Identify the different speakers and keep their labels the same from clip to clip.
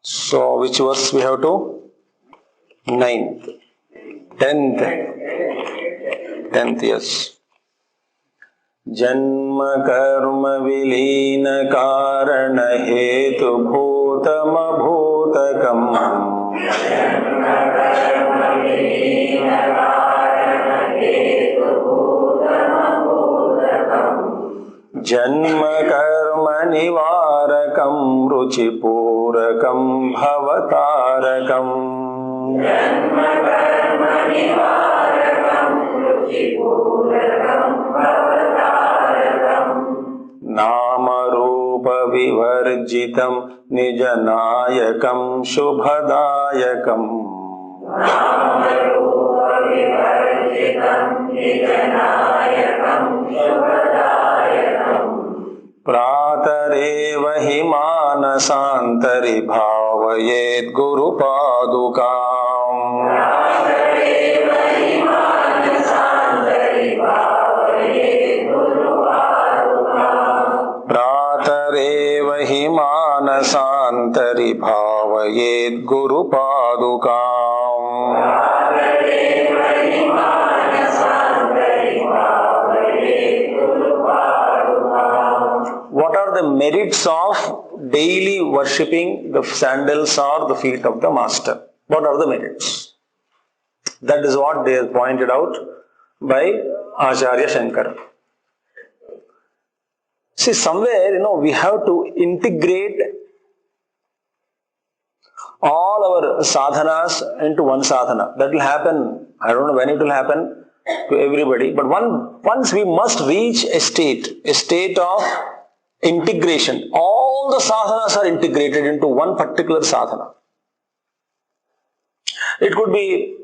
Speaker 1: So, which verse we have to? 9th. 10th. 10th, yes. जन्म कर्म विलीन कारण हेतु भूतम भूतकम जन्म कर्म निवारकम रुचिपूरकम भवतारकम नाम रूप विवर्जितम निज नायकम शुभदायकम प्रातरेव हि मानसान्तरि भावयेत् गुरुपादुकाम् प्रातरेव हि मानसान्तरि भावयेत् गुरुपादुकाम् What are the merits of daily worshipping the sandals or the feet of the master? What are the merits? That is what they have pointed out by Acharya Shankara. See, somewhere, we have to integrate all our sadhanas into one sadhana. That will happen, I don't know when it will happen to everybody, but once we must reach a state of integration. All the sadhanas are integrated into one particular sadhana. It could be,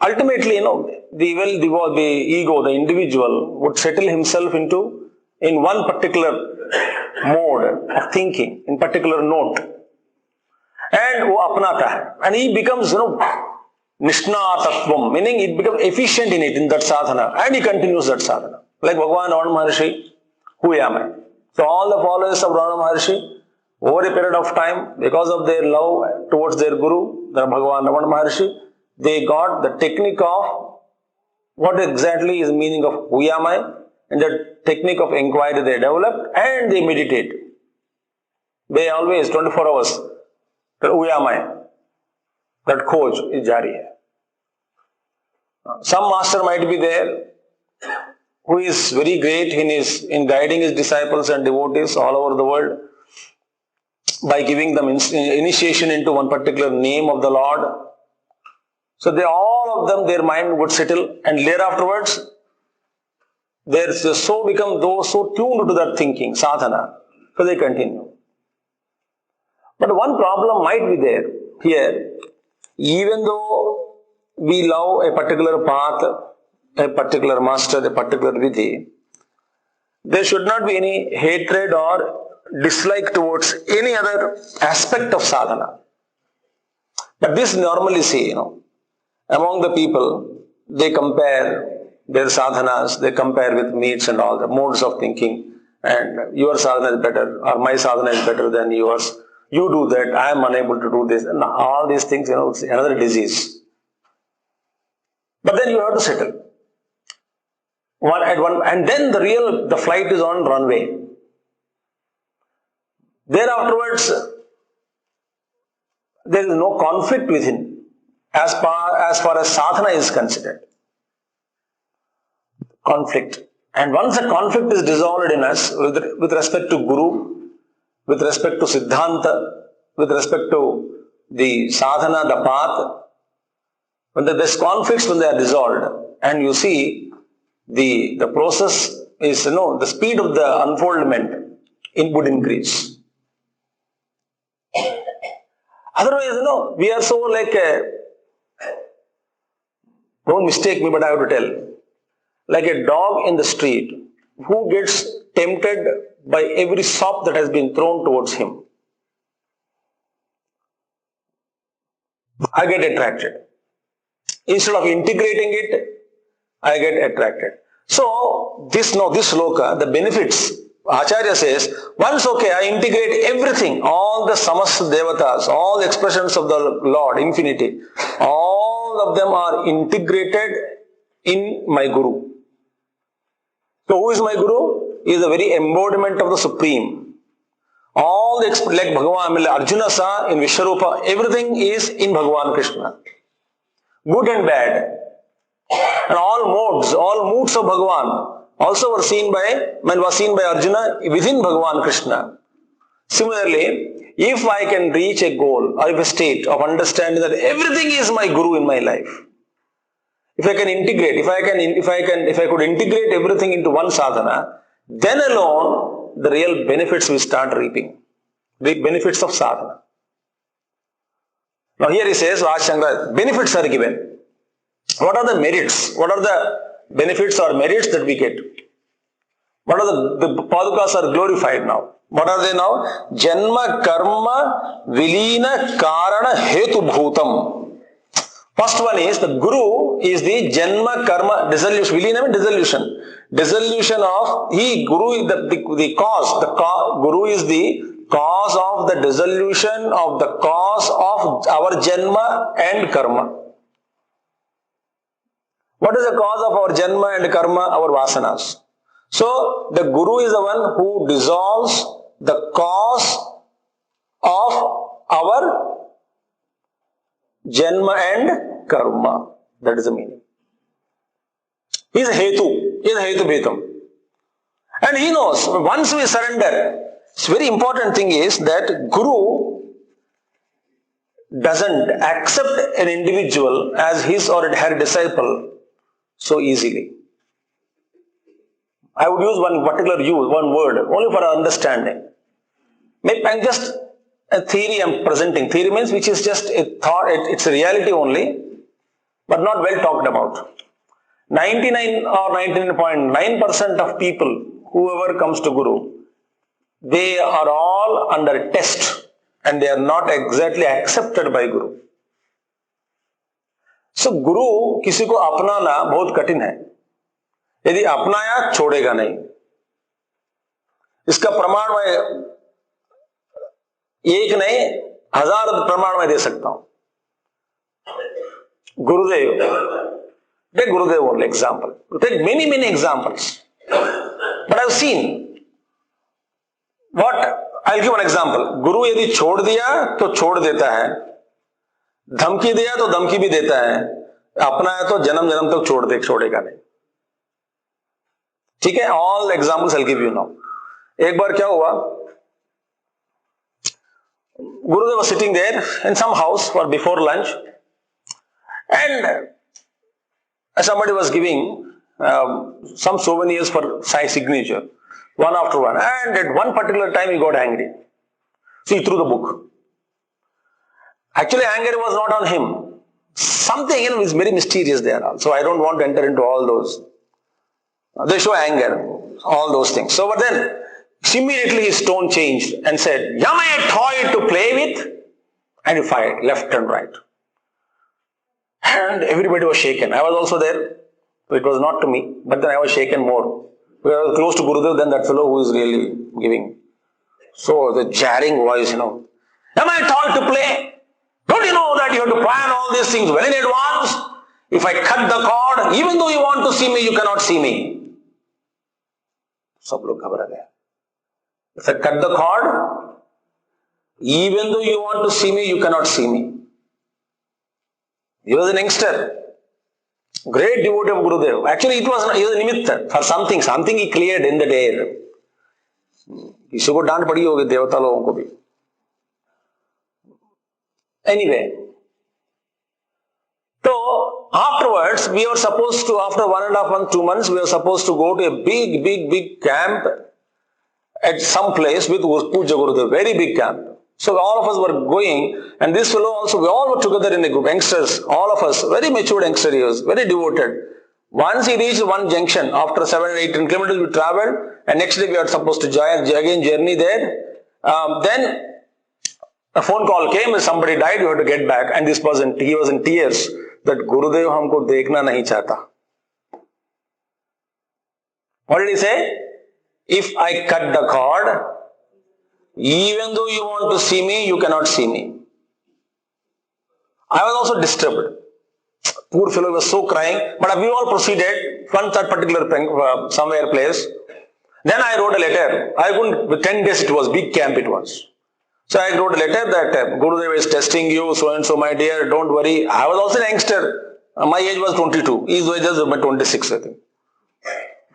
Speaker 1: ultimately, the ego, the individual would settle himself in one particular mode of thinking, in particular note. And wo apnata hai. And he becomes, nishnātatvam, meaning it becomes efficient in that sadhana, and he continues that sadhana. Like Bhagavan Ramana Maharshi, who am I? So all the followers of Ramana Maharshi, over a period of time, because of their love towards their Guru, the Bhagavan Ramana Maharshi, they got the technique of what exactly is the meaning of who am I, and the technique of inquiry they developed, and they meditate. They always, 24 hours, who am I? That coach is jari hai. Some master might be there who is very great in guiding his disciples and devotees all over the world by giving them initiation into one particular name of the Lord. So all of them, their mind would settle, and thereafterwards, they so become those so tuned to that thinking, sadhana, so they continue. But one problem might be there here. Even though we love a particular path, a particular master, a particular vidhi, there should not be any hatred or dislike towards any other aspect of sadhana. But this normally see, among the people, they compare their sadhanas, they compare with meets and all the modes of thinking, and your sadhana is better, or my sadhana is better than yours. You do that, I am unable to do this, and all these things, it's another disease. But then you have to settle. And then the flight is on runway. Thereafterwards, there is no conflict within, as far as sadhana is considered. Conflict. And once the conflict is dissolved in us, with respect to Guru, with respect to Siddhanta, with respect to the sadhana, the path, when there's conflicts, when they are dissolved, and you see the process is, the speed of the unfoldment would increase. Otherwise, we are so like, don't mistake me, but I have to tell, like a dog in the street who gets tempted by every sop that has been thrown towards him. I get attracted. Instead of integrating it, I get attracted. So, this sloka, the benefits Acharya says, once okay, I integrate everything, all the samast devatas, all the expressions of the Lord, infinity, all of them are integrated in my Guru. So who is my Guru? He is the very embodiment of the Supreme. All the like Bhagavan, Arjuna saw in Vishwarupa, everything is in Bhagavan Krishna. Good and bad. And all moods of Bhagavan also was seen by Arjuna within Bhagavan Krishna. Similarly, if I can reach a goal or a state of understanding that everything is my Guru in my life, if I can integrate, if I could integrate everything into one sadhana, then alone the real benefits will start reaping. The benefits of sadhana. Now here he says, benefits are given. What are the merits? What are the benefits or merits that we get? What are the Padukas are glorified now? What are they now? Janma karma vilina karana hetu bhutam. First one is the Guru is the Janma karma dissolution. Vilina means dissolution. Dissolution of Guru is the cause. Guru is the cause of the dissolution of the cause of our Janma and karma. What is the cause of our Janma and karma? Our vasanas. So, the Guru is the one who dissolves the cause of our Janma and karma. That is the meaning. He is a Hetu. He is a Hetu Bhetam. And he knows, once we surrender, it's very important thing is that Guru doesn't accept an individual as his or her disciple so easily. I would use one word, only for our understanding. And just a theory I'm presenting. Theory means which is just a thought, it's a reality only, but not well talked about. 99 or 99.9% of people, whoever comes to Guru, they are all under test and they are not exactly accepted by Guru. So Guru किसी को अपनाना बहुत कठिन है. यदि अपनाया छोड़ेगा नहीं. इसका प्रमाण मैं एक नहीं 1000 प्रमाण मैं दे सकता हूं. Take Gurudev only example. Take many examples. But I've seen what. I'll give one example. Guru यदि छोड़ दिया तो छोड़ देता है. धमकी दिया तो धमकी भी देता है. अपनाया तो जन्म जन्म तक छोड़ेगा नहीं. ठीक है. All examples I'll give you now. एक बार क्या हुआ? Gurudev was sitting there in some house for before lunch, and somebody was giving some souvenirs for Sai signature, one after one. And at one particular time he got angry. So he threw the book. Actually, anger was not on him. Something is very mysterious there. So I don't want to enter into all those. They show anger, all those things. So but then immediately his tone changed and said, "Am I a toy to play with?" And he fired left and right. And everybody was shaken. I was also there. It was not to me, but then I was shaken more. We were close to Gurudev than that fellow who is really giving. So the jarring voice, am I a toy to play? Don't you know that you have to plan all these things well in advance? If I cut the cord, even though you want to see me, you cannot see me. सब लोग घबरा गए. If I cut the cord, even though you want to see me, you cannot see me. He was an youngster, great devotee of Gurudev. Actually, he was a nimitta for something he cleared in the day. किसी को डांट पड़ी होगी देवता लोगों को भी. Anyway, so afterwards, we were supposed to, after 1.5 months, 2 months, we were supposed to go to a big camp at some place with Puja Gurudev, very big camp. So all of us were going, and this fellow also, we all were together in a group, youngsters, all of us, very matured youngsters, he was very devoted. Once he reached one junction, after 7 or 8 kilometers we travelled, and next day we were supposed to again journey there. Then a phone call came, and somebody died, we had to get back, and this person, he was in tears, that Gurudev humko dekhna nahi chahta. What did he say? If I cut the cord, even though you want to see me, you cannot see me. I was also disturbed. Poor fellow was so crying, but we all proceeded from that particular somewhere place. Then I wrote a letter. I couldn't, 10 days it was, big camp it was. So I wrote a letter that Gurudev is testing you, so and so my dear, don't worry. I was also an youngster. My age was 22. His age was 26, I think.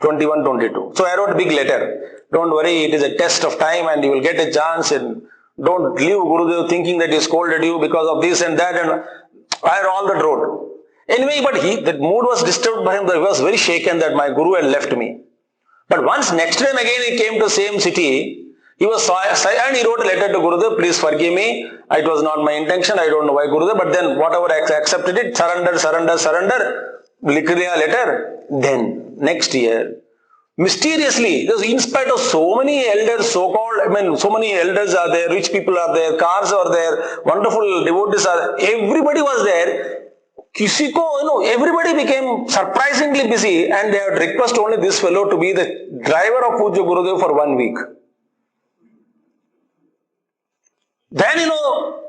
Speaker 1: 21, 22. So I wrote a big letter. Don't worry, it is a test of time and you will get a chance, and don't leave Gurudev thinking that he scolded you because of this and that, and I all that wrote. Anyway, but the mood was disturbed by him. He was very shaken that my Guru had left me. But once next time again he came to the same city, he was and he wrote a letter to Gurudev, please forgive me, it was not my intention, I don't know why Gurudev, but then whatever I accepted it, surrender, likhiya letter. Then, next year, mysteriously, in spite of so many elders, so many elders are there, rich people are there, cars are there, wonderful devotees are there, everybody was there. Everybody became surprisingly busy, and they had requested only this fellow to be the driver of Puja Gurudev for 1 week. Then,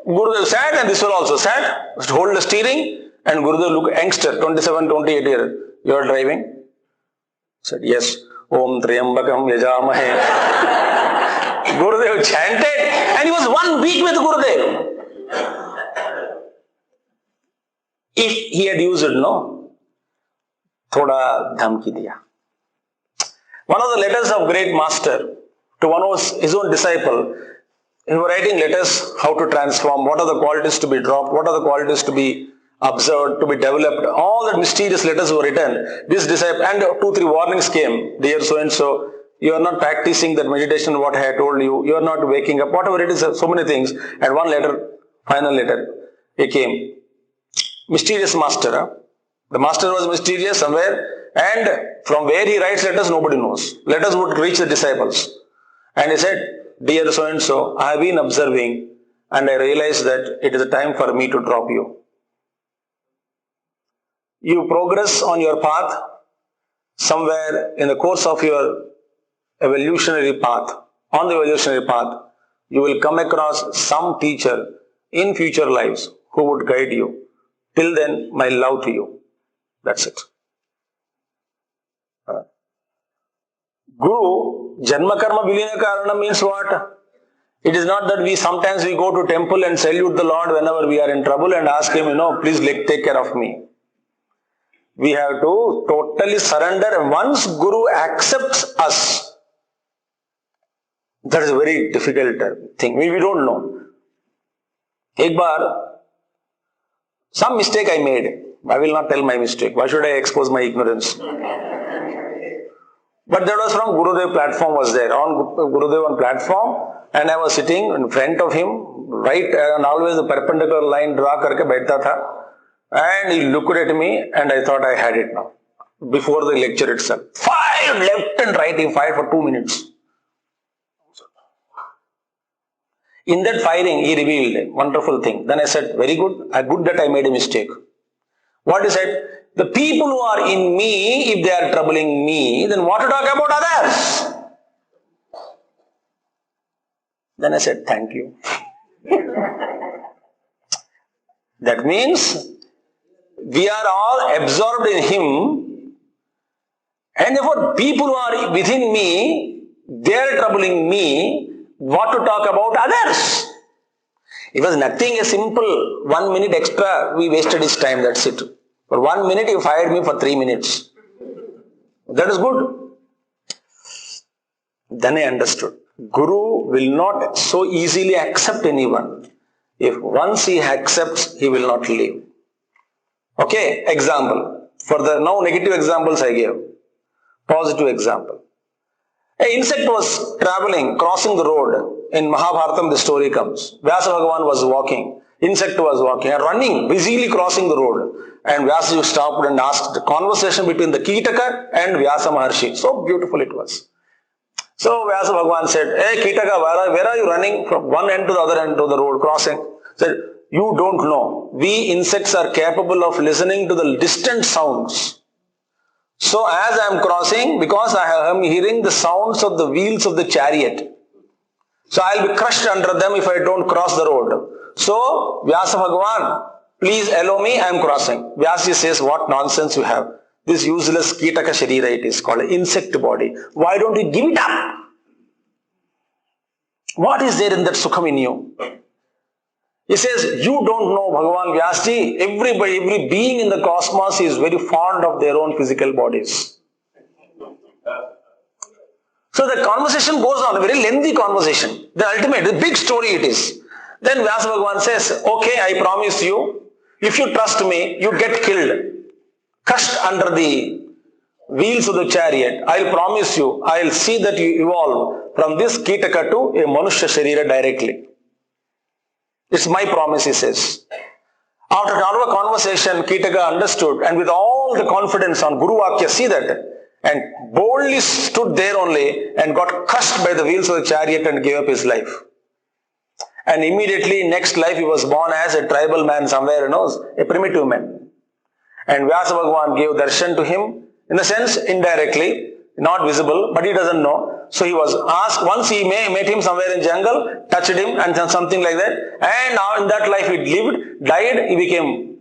Speaker 1: Gurudev sat and this fellow also sat, hold the steering, and Gurudev looked, youngster, 27, 28 years, you are driving? Said, yes. Om Triambakam Yajamahe. Gurudev chanted, and he was 1 week with Gurudev. If he had used thoda dhamki diya. One of the letters of great master to one of his own disciple, he was writing letters how to transform, what are the qualities to be dropped, what are the qualities to be observed, to be developed. All the mysterious letters were written. This disciple, and 2-3 warnings came. Dear so and so, you are not practicing that meditation what I had told you. You are not waking up. Whatever it is, so many things. And one letter, final letter, he came. Mysterious master. The master was mysterious somewhere, and from where he writes letters, nobody knows. Letters would reach the disciples. And he said, dear so and so, I have been observing, and I realized that it is a time for me to drop you. You progress on your path, somewhere in the course of your evolutionary path, on the evolutionary path, you will come across some teacher in future lives who would guide you. Till then, my love to you. That's it. Guru, Janma Karma Vilina Karana means what? It is not that sometimes we go to temple and salute the Lord whenever we are in trouble and ask him, please take care of me. We have to totally surrender. Once Guru accepts us, that is a very difficult thing. We don't know. Ek bar, some mistake I made. I will not tell my mistake. Why should I expose my ignorance? But that was from Gurudev platform was there. On Gurudev on platform, and I was sitting in front of him, right, and always the perpendicular line draw karke baithta tha. And he looked at me, and I thought I had it now. Before the lecture itself. Fired left and right, he fired for 2 minutes. In that firing, he revealed a wonderful thing. Then I said, very good, good that I made a mistake. What he said? The people who are in me, if they are troubling me, then what to talk about others? Then I said, thank you. That means, we are all absorbed in him, and therefore people who are within me, they are troubling me, what to talk about others. It was nothing, a simple 1 minute extra, we wasted his time, that's it. For 1 minute, he fired me for 3 minutes. That is good. Then I understood. Guru will not so easily accept anyone. If once he accepts, he will not leave. Okay, example. For the now negative examples I gave. Positive example. An insect was traveling, crossing the road. In Mahabharatam, the story comes. Vyasa Bhagavan was walking. Insect was walking and running, busily crossing the road. And Vyasa stopped and asked the conversation between the Kitaka and Vyasa Maharshi. So beautiful it was. So Vyasa Bhagavan said, hey Kitaka, where are you running from one end to the other end of the road, crossing? Said, you don't know. We insects are capable of listening to the distant sounds. So as I am crossing, because I am hearing the sounds of the wheels of the chariot, so I will be crushed under them if I don't cross the road. So, Vyasa Bhagavan, please allow me, I am crossing. Vyasa says, what nonsense you have. This useless Kitaka Sharira, it is called insect body. Why don't you give it up? What is there in that Sukham in you? He says, you don't know Bhagavan Vyasji, everybody, every being in the cosmos is very fond of their own physical bodies. So the conversation goes on, a very lengthy conversation. The ultimate, the big story it is. Then Vyasa Bhagavan says, okay, I promise you, if you trust me, you get killed, crushed under the wheels of the chariot. I'll promise you, I'll see that you evolve from this Kitaka to a Manushya Sharira directly. It's my promise, he says. After our conversation, Kitaka understood, and with all the confidence on Guru Vakya, see that, and boldly stood there only and got crushed by the wheels of the chariot and gave up his life. And immediately next life he was born as a tribal man somewhere, a primitive man. And Vyasa Bhagavan gave darshan to him, in a sense indirectly, not visible, but he doesn't know. So he was asked, once he met him somewhere in jungle, touched him and something like that. And now in that life he lived, died, he became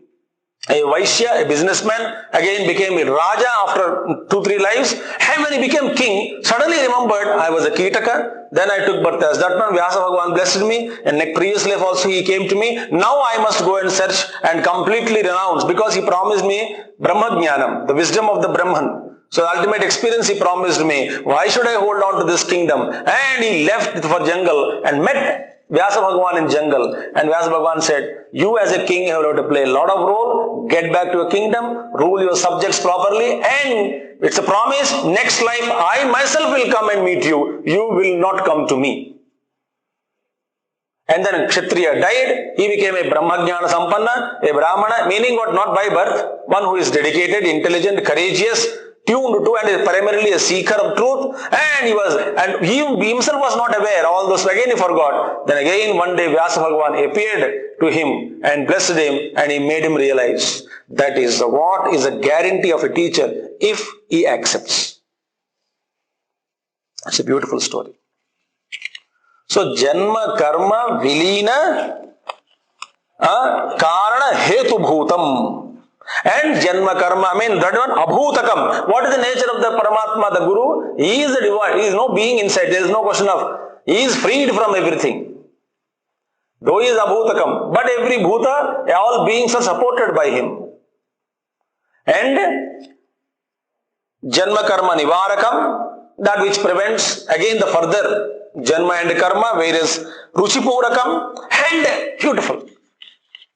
Speaker 1: a Vaishya, a businessman, again became a Raja after 2-3 lives. And when he became king, suddenly remembered, I was a Kitaka, then I took birth as that man. Vyasa Bhagavan blessed me, and next previous life also he came to me. Now I must go and search and completely renounce, because he promised me Brahma Jnanam, the wisdom of the Brahman. So the ultimate experience he promised me. Why should I hold on to this kingdom? And he left for jungle and met Vyasa Bhagavan in jungle. And Vyasa Bhagavan said, you as a king have to play a lot of role, get back to a kingdom, rule your subjects properly, and it's a promise, next life I myself will come and meet you. You will not come to me. And then Kshatriya died, he became a Brahmajnana Sampanna, a Brahmana, meaning what, not by birth, one who is dedicated, intelligent, courageous, tuned to and is primarily a seeker of truth, and he himself was not aware, all those again he forgot. Then again one day Vyasa Bhagavan appeared to him and blessed him, and he made him realize that is what is a guarantee of a teacher if he accepts. It's a beautiful story. So Janma Karma Vilina Karana Hetu Bhutam. And Janma Karma, that one, Abhutakam. What is the nature of the Paramatma, the Guru? He is the divine. He is no being inside. There is no question of, he is freed from everything. Though he is Abhutakam. But every Bhuta, all beings are supported by him. And Janma Karma Nivarakam, that which prevents, again the further Janma and Karma, whereas Ruchipurakam, and beautiful.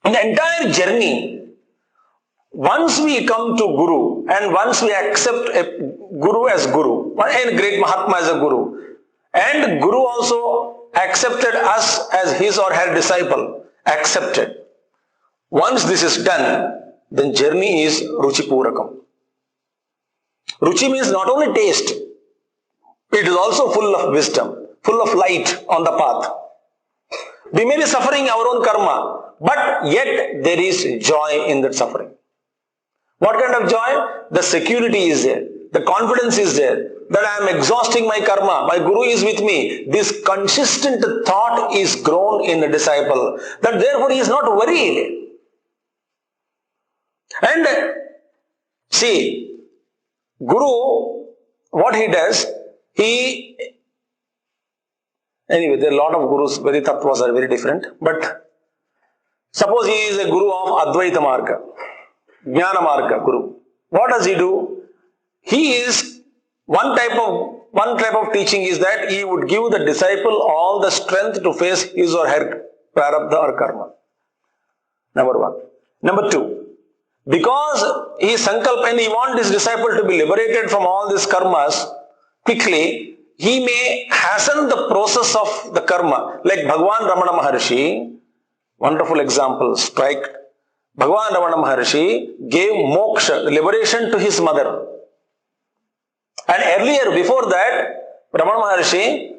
Speaker 1: In the entire journey, once we come to Guru and once we accept a Guru as Guru, and great Mahatma as a Guru, and Guru also accepted us as his or her disciple, accepted. Once this is done, then journey is Ruchipurakam. Ruchi means not only taste, it is also full of wisdom, full of light on the path. We may be suffering our own karma, but yet there is joy in that suffering. What kind of joy? The security is there. The confidence is there. That I am exhausting my karma. My Guru is with me. This consistent thought is grown in the disciple. That therefore he is not worried. And see, Guru, what he does, anyway, there are a lot of Gurus, very tattvas are very different. But suppose he is a Guru of Advaita Marga. Jnana Marga Guru. What does he do? He is one type of teaching is that he would give the disciple all the strength to face his or her prarabdha or karma. Number one. Number two, because he is sankalpa and he wants his disciple to be liberated from all these karmas quickly, he may hasten the process of the karma. Like Bhagavan Ramana Maharshi, wonderful example, strike. Bhagavan Ramana Maharshi gave moksha, liberation to his mother. And earlier, before that, Ramana Maharshi,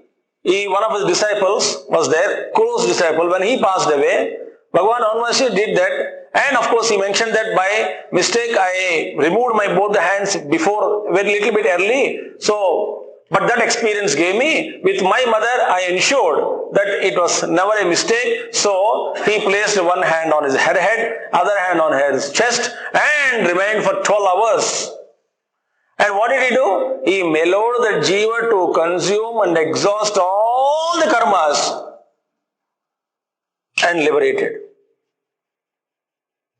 Speaker 1: one of his disciples was there, close disciple. When he passed away, Bhagavan Ramana Maharshi did that. And of course, he mentioned that by mistake I removed my both the hands before, very little bit early. So, but that experience gave me, with my mother, I ensured that it was never a mistake. So, he placed one hand on his head, other hand on his chest, and remained for 12 hours. And what did he do? He mellowed the jiva to consume and exhaust all the karmas and liberated.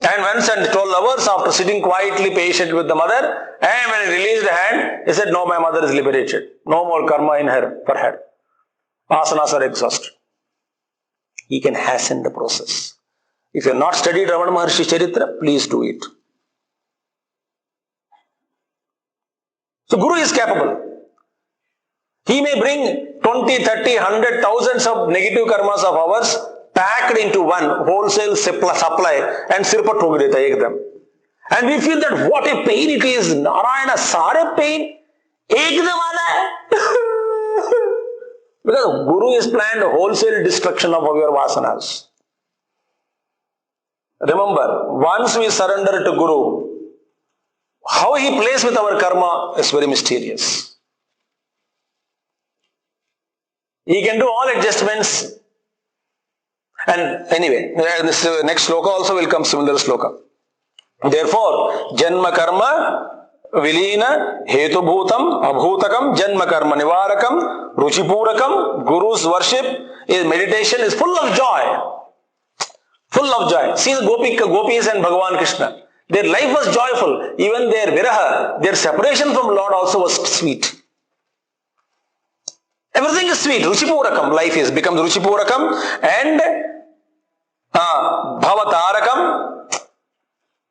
Speaker 1: And once and 12 hours after sitting quietly patient with the mother, and when he released the hand, he said, no, my mother is liberated. No more karma in her, for her. Asanas are exhausted. He can hasten the process. If you have not studied Ramana Maharshi Charitra, please do it. So Guru is capable. He may bring 20, 30, 100, thousands of negative karmas of ours packed into one wholesale supply and sir par thok deta ekdam. And we feel that what a pain it is. Narayana, sare pain ekdam aala hai. Because Guru has planned wholesale destruction of your vasanas. Remember, once we surrender to Guru, how he plays with our karma is very mysterious. He can do all adjustments. And anyway, this next sloka also will come similar sloka. Therefore, janma karma vilina hetu bhutam abhutakam janma karma nivarakam ruchipurakam. Guru's worship, his meditation is full of joy. Full of joy. See the gopis and Bhagavan Krishna. Their life was joyful. Even their viraha, their separation from Lord also was sweet. Everything is sweet. Ruchipurakam. Life is becomes Ruchipurakam and Bhavatarakam.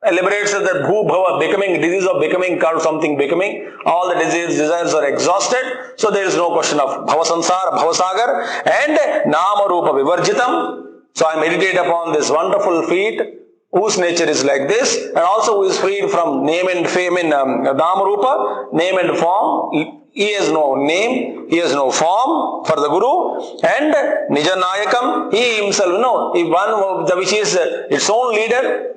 Speaker 1: Liberates the bhu bhava, becoming, disease of becoming, called something becoming. All the desires are exhausted. So there is no question of bhava sansar, bhava sagar, and nama rupa vivarjitam. So I meditate upon this wonderful feet, whose nature is like this, and also who is freed from name and fame in nama rupa, name and form. He has no name, he has no form for the Guru, and Nijanayakam, he himself, if one which is its own leader,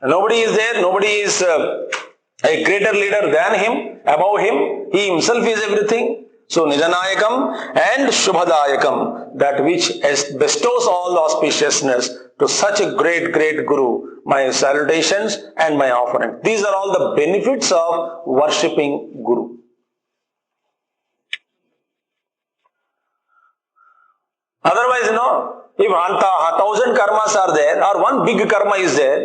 Speaker 1: nobody is there, nobody is a greater leader than him, above him, he himself is everything. So Nijanayakam and Shubhadayakam, that which bestows all the auspiciousness to such a great Guru, my salutations and my offering. These are all the benefits of worshipping Guru. Otherwise, if 1,000 karmas are there, or one big karma is there,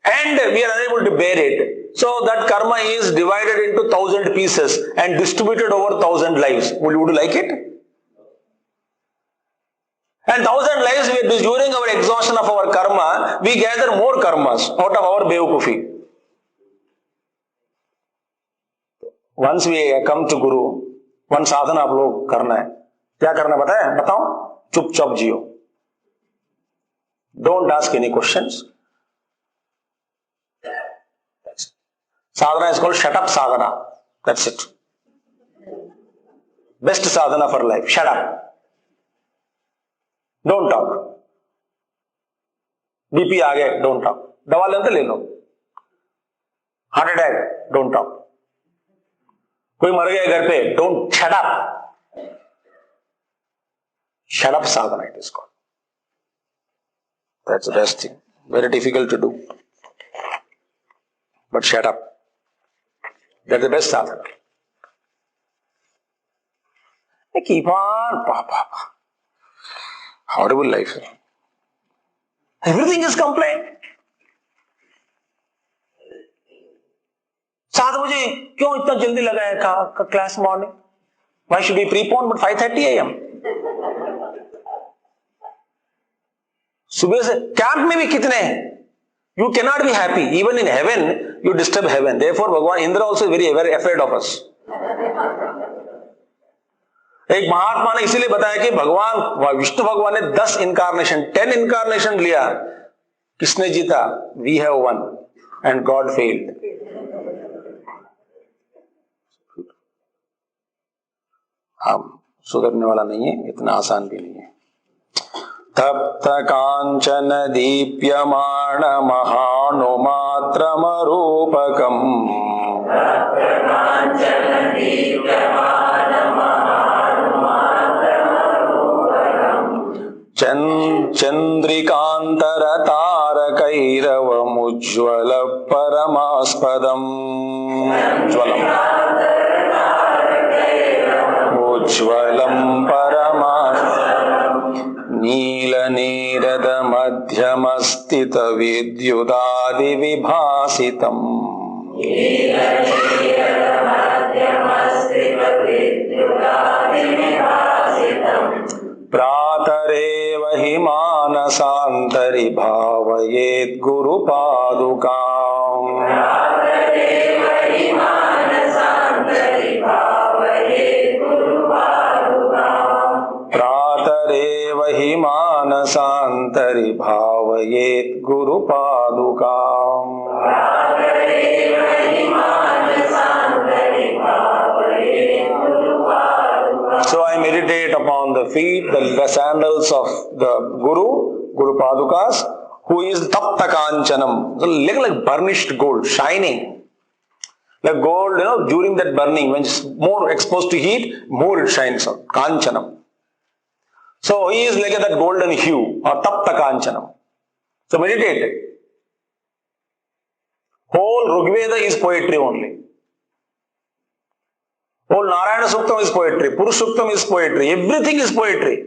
Speaker 1: and we are unable to bear it, so that karma is divided into 1,000 pieces and distributed over 1,000 lives. Would you like it? And 1,000 lives, during our exhaustion of our karma, we gather more karmas out of our bevukufi. Once we come to Guru, one sadhana आप लोग करना है. क्या करना बताए? बताओ. चुपचाप जियो. Don't ask any questions. Sadhana is called shut up sadhana. That's it. Best sadhana for life. Shut up. Don't talk. BP आ गए, don't talk. दवा लेते ले लो. Heart attack, don't talk. कोई मर गया घर पे, don't shut up. Shut up sadhana it is called. That's the best thing. Very difficult to do. But shut up. That's the best sadhana. Keep on. Horrible life. Everything is complaint. 7 बजे क्यों इतना जल्दी लगाया class morning? Why should we prepone but 5:30 a.m.? सुबह से camp में भी कितने हैं? You cannot be happy. Even in heaven, you disturb heaven. Therefore, Bhagavan Indra also is very afraid of us. एक महात्मा ने इसीलिए बताया कि भगवान विष्णु भगवान ने 10 incarnation, 10 incarnation लिया. किसने जीता? We have won and God failed. हम सुधरने वाला नहीं है, इतना आसान भी नहीं है. तप्त कांचन दीप्यमान महानुमात्रमरूपकम् चंद्रिकांतर तारकैरवमुज्ज्वल परमास्पदम् उज्ज्वलं परमास्पदम् नीलनीरद मध्यमस्थित विद्युदादि विभासितम् प्रातरेव हि मानसान्तरि भावयेत् गुरुपादुकाम् प्रातरेव हि मानसान्तरि भावयेत् गुरुपादुकाम् So I meditate upon the feet, the sandals of the Guru Padukas, who is Tapta Kanchanam. So like burnished gold, shining. Like gold, during that burning, when it's more exposed to heat, more it shines out. Kanchanam. So he is like that golden hue, or Tapta Kanchanam. So meditate. Whole Rigveda is poetry only. Whole Narayana Suktam is poetry, Purushuktam is poetry, everything is poetry.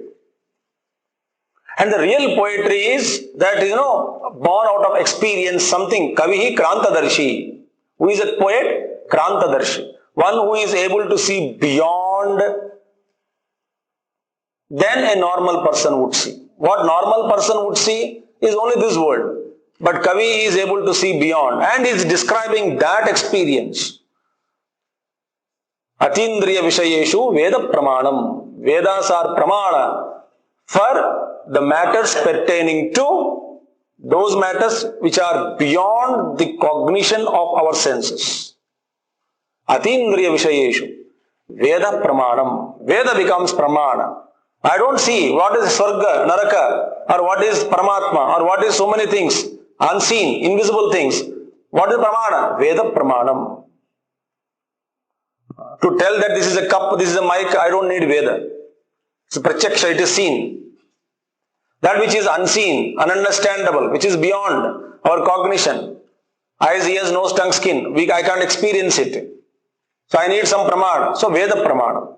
Speaker 1: And the real poetry is that, born out of experience, something. Kavihi Krantadarshi. Who is a poet? Krantadarshi. One who is able to see beyond than a normal person would see. What normal person would see is only this world. But Kavi is able to see beyond and is describing that experience. Atindriya Vishayeshu Veda Pramanam. Vedas are Pramana for the matters pertaining to those matters which are beyond the cognition of our senses. Atindriya Vishayeshu Veda Pramanam. Veda becomes Pramana. I don't see what is Swarga, Naraka, or what is Paramatma, or what is so many things, unseen, invisible things. What is Pramana? Veda Pramanam. To tell that this is a cup, this is a mic, I don't need Veda. It's a Pratyaksha, it is seen. That which is unseen, ununderstandable, which is beyond our cognition. Eyes, ears, nose, tongue, skin. I can't experience it. So I need some Pramana. So Veda Pramana.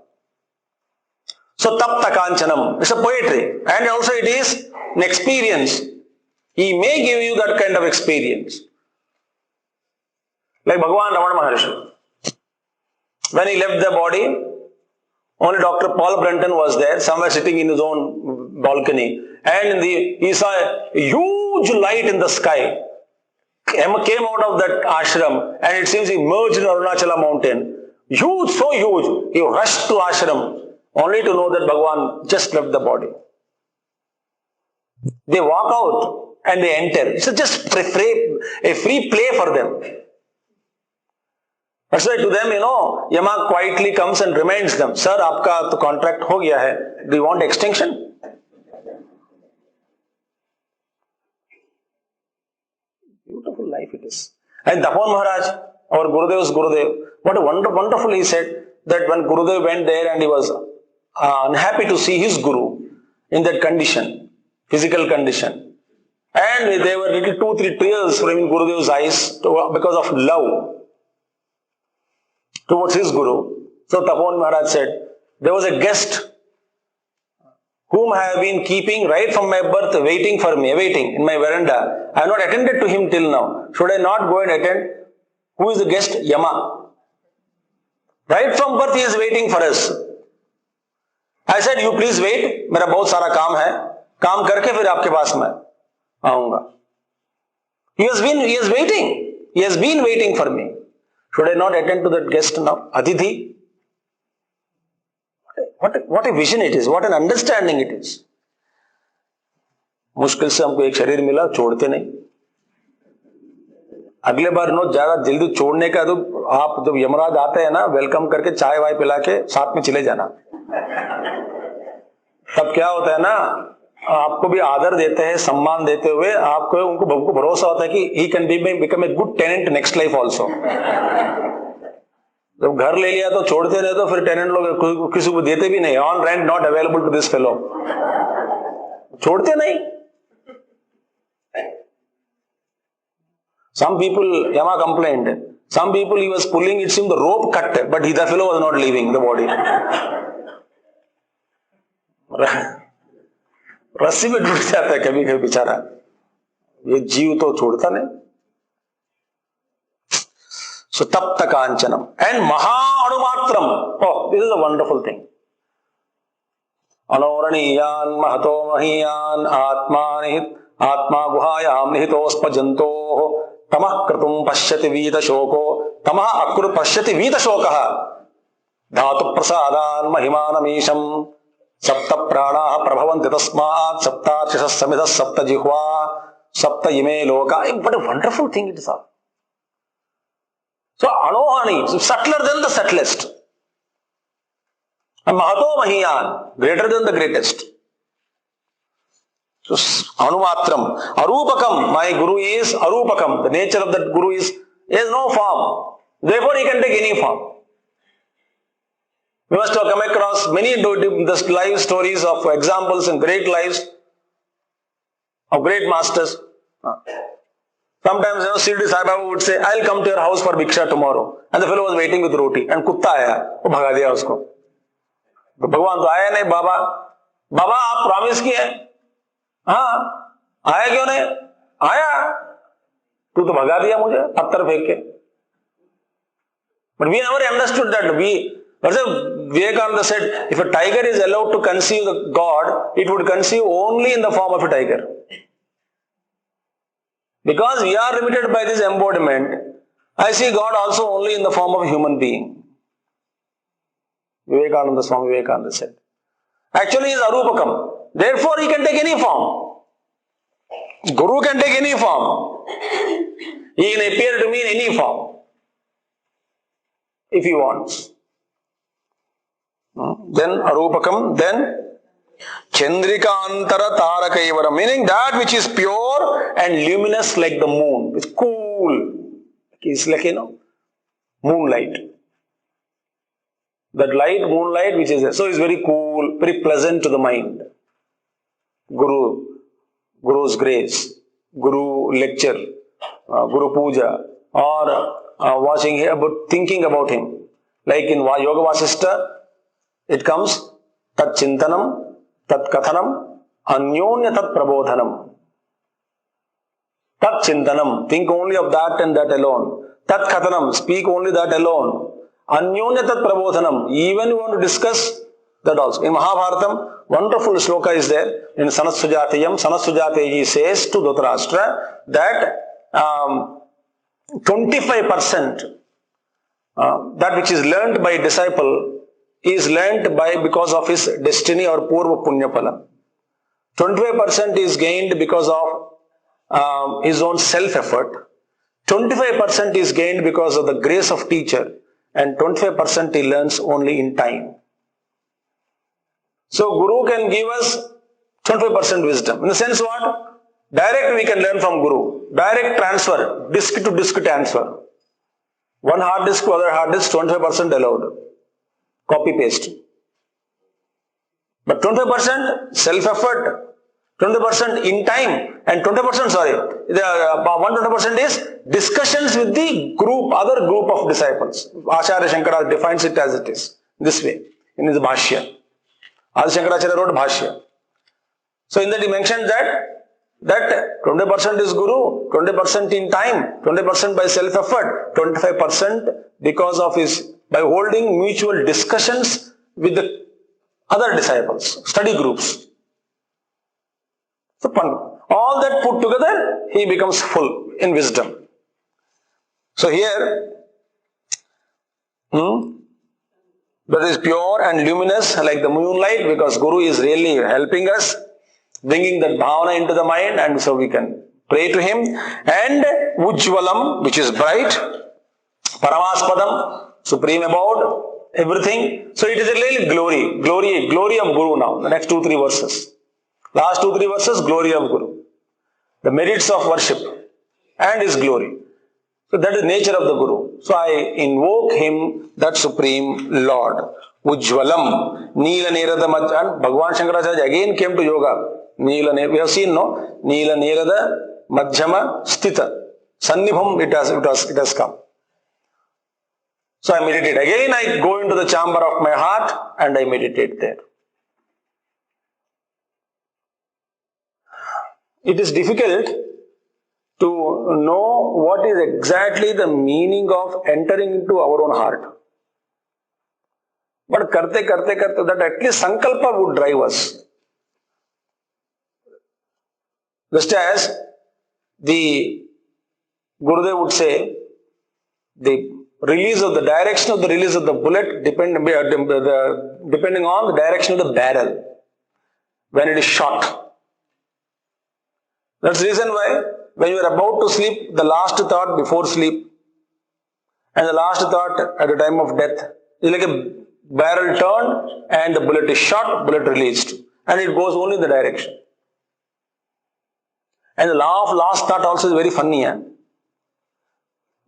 Speaker 1: So Tapta Kanchanam. It's a poetry. And also it is an experience. He may give you that kind of experience. Like Bhagavan Ramana Maharshi. When he left the body, only Dr. Paul Brunton was there, somewhere sitting in his own balcony. And he saw a huge light in the sky. Came out of that ashram and it seems he emerged in Arunachala mountain. Huge, so huge. He rushed to ashram only to know that Bhagavan just left the body. They walk out and they enter. It's just a free play for them. That's why to them, Yama quietly comes and reminds them, Sir, aapka to contract ho gaya hai. Do you want extension? Beautiful life it is. And Tapan Maharaj, our Gurudev's Gurudev, what a wonderful he said that when Gurudev went there and he was unhappy to see his Guru in that condition, physical condition. And there were little 2-3 tears from Gurudev's eyes because of love towards his Guru. So Tapan Maharaj said, there was a guest whom I have been keeping right from my birth, waiting in my veranda. I have not attended to him till now. Should I not go and attend? Who is the guest? Yama. Right from birth he is waiting for us. I said, you please wait. मेरा बहुत सारा काम है. काम करके फिर आपके पास मैं आऊंगा. He has been waiting for me. Should I not attend to that guest now? Aditi. What a vision it is. What an understanding it is. मुश्किल से हमको एक शरीर मिला, छोड़ते नहीं. अगले बार ज्यादा जल्दी छोड़ने का तो आप जब यमराज आते हैं ना, वेलकम करके चाय वाय पिला के साथ में चले जाना. तब क्या होता है ना, आपको भी आदर देते हैं, सम्मान देते हुए आपको उनको भरोसा होता है कि he can become a good tenant next life also. जब घर ले लिया तो छोड़ते रहे तो फिर टेनेंट लोग किसी को देते भी नहीं, on rent not available to this fellow, छोड़ते नहीं। Some people, Yama complained, some people he was pulling, it seemed the rope cut, but the fellow was not leaving the body. रस्सी में टूट जाता है कभी कभी बेचारा, ये जीव तो छोड़ता नहीं। So tapta kanchanam and maha anumatram. Oh, this is a wonderful thing. Anoraniyan mahato mahiyan atma guhayam nihitospa jantoh tamah kratum pashyati vita shoko tamah akur pashyati vita shokaha dhatu prasadan mahimanamisham sapta pranaha prabhavanti tasmat saptarchasas samidhas sapta jihva sapta ime loka. What a wonderful thing it is all. So Anohani, so subtler than the subtlest. And Mahato Mahiyan, greater than the greatest. So Anumatram, Arupakam, my Guru is Arupakam. The nature of that Guru is no form. Therefore he can take any form. We must have come across many life stories of examples in great lives of great masters. Sometimes, Sirdi Sai Baba would say, I'll come to your house for Bhiksha tomorrow. And the fellow was waiting with roti. And kutta aaya, वो भगा दिया उसको. तो भगवान तो आया नहीं, बाबा आप प्रॉमिस किए, हाँ, आया क्यों नहीं? आया, तू तो भगा दिया मुझे पत्थर फेंक के. But we never understood that. Vivekananda said, if a tiger is allowed to conceive the God, it would conceive only in the form of a tiger. Because we are limited by this embodiment, I see God also only in the form of a human being. Vivekananda, Swami Vivekananda said. Actually, he is Arupakam. Therefore, he can take any form. Guru can take any form. He can appear to me in any form, if he wants. Then Arupakam, then Chandrika Antara Tarakaivaram, meaning that which is pure and luminous like the moon. It's cool. It's like, moonlight. That light, moonlight, which is there. So it's very cool, very pleasant to the mind. Guru's grace, Guru lecture, Guru puja, or thinking about him. Like in Yoga Vasishta, it comes Tat Chintanam, Tat Kathanam, Anyonya Tat Prabodhanam. Tat Chintanam, think only of that and that alone. Tat Kathanam, speak only that alone. Anyonya Tat Prabodhanam, even you want to discuss that also. In Mahabharatam, wonderful shloka is there. In Sanatsujatiyam, Sanatsujatayi says to Dhritarashtra that 25% that which is learnt by a disciple is learnt because of his destiny or purva punya phala. 25% is gained because of his own self-effort. 25% is gained because of the grace of teacher. And 25% he learns only in time. So Guru can give us 25% wisdom. In the sense what? Direct we can learn from Guru. Direct transfer, disk to disk transfer. One hard disk to other hard disk, 25% allowed. Copy paste. But 25% self-effort, 20% in time, and 20%, 120% is discussions with the other group of disciples. Acharya Shankara defines it as it is, this way, in his Bhashya. Adi Shankaracharya wrote Bhashya. So in that he mentioned that 20% is Guru, 20% in time, 20% by self-effort, 25% because of by holding mutual discussions with the other disciples, study groups. So all that put together, he becomes full in wisdom. So here, that is pure and luminous like the moonlight, because Guru is really helping us, bringing that bhavana into the mind, and so we can pray to him. And Ujjvalam, which is bright, Paramaspadam, supreme abode, everything. So it is a really glory of Guru now, the next 2-3 verses. Last 2-3 verses, glory of Guru. The merits of worship and his glory. So that is nature of the Guru. So I invoke him, that Supreme Lord. Ujjvalam, Neela Nerada Madhya. And Bhagavan Shankaracharya again came to yoga. Neela Nerada, we have seen, no? Neela Nerada Madhyama Sthita. Sannibham, it has come. So I meditate. Again I go into the chamber of my heart and I meditate there. It is difficult to know what is exactly the meaning of entering into our own heart. But karte, that at least sankalpa would drive us. Just as the Gurudev would say, the release of the direction of the release of the bullet depending on the direction of the barrel when it is shot. That's the reason why when you are about to sleep, the last thought before sleep and the last thought at the time of death is like a barrel turned and the bullet is shot, bullet released, and it goes only in the direction. And the last thought also is very funny.